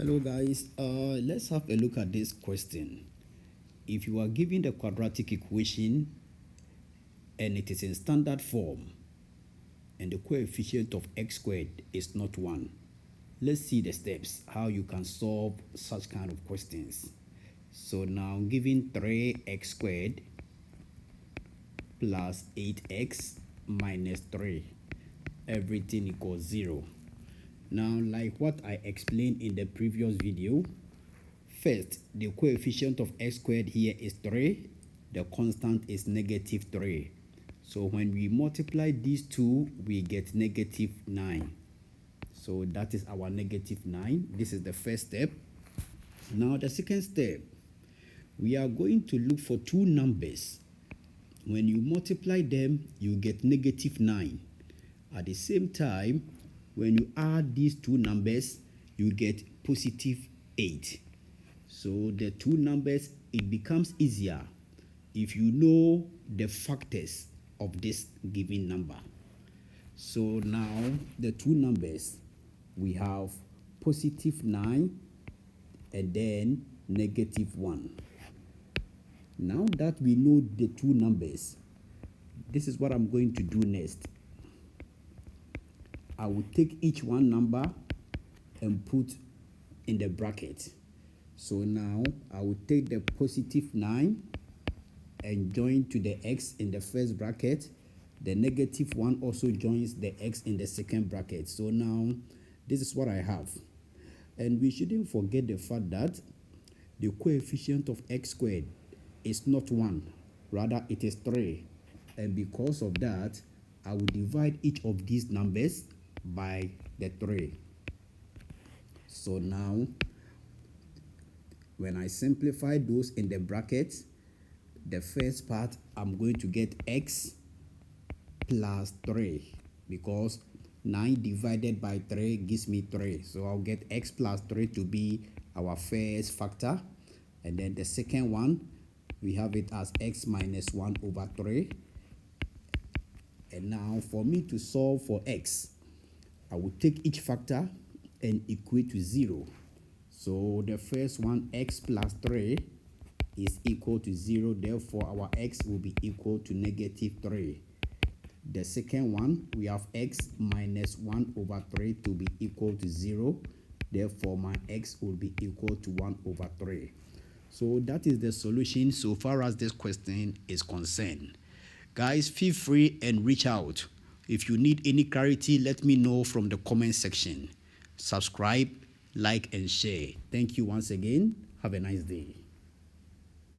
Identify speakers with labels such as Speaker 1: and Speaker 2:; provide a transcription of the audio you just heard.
Speaker 1: Hello guys, let's have a look at this question. If you are given the quadratic equation and it is in standard form and the coefficient of x squared is not 1, let's see the steps how you can solve such kind of questions. So now given 3x squared plus 8x minus 3, everything equals 0. Now, like what I explained in the previous video, first, the coefficient of x squared here is 3. The constant is negative 3. So when we multiply these two, we get negative 9. So that is our negative 9. This is the first step. Now, the second step, we are going to look for two numbers. When you multiply them, you get negative 9. At the same time, when you add these two numbers, you get positive 8. So the two numbers, it becomes easier if you know the factors of this given number. So now the two numbers, we have positive 9 and then negative 1. Now that we know the two numbers, this is what I'm going to do next. I will take each one number and put in the bracket. So now I will take the positive 9 and join to the x in the first bracket. The negative 1 also joins the x in the second bracket. So now this is what I have. And we shouldn't forget the fact that the coefficient of x squared is not 1. Rather, it is 3. And because of that, I will divide each of these numbers by the 3. So now, when I simplify those in the bracket, the first part, I'm going to get x plus 3, because 9 divided by 3 gives me 3. So I'll get x plus 3 to be our first factor. And then the second one, we have it as x minus 1 over 3. And now for me to solve for x, I will take each factor and equate to 0. So the first one, x plus 3, is equal to 0. Therefore, our x will be equal to negative 3. The second one, we have x minus 1 over 3 to be equal to 0. Therefore, my x will be equal to 1 over 3. So that is the solution so far as this question is concerned. Guys, feel free and reach out. If you need any clarity, let me know from the comment section. Subscribe, like, and share. Thank you once again. Have a nice day.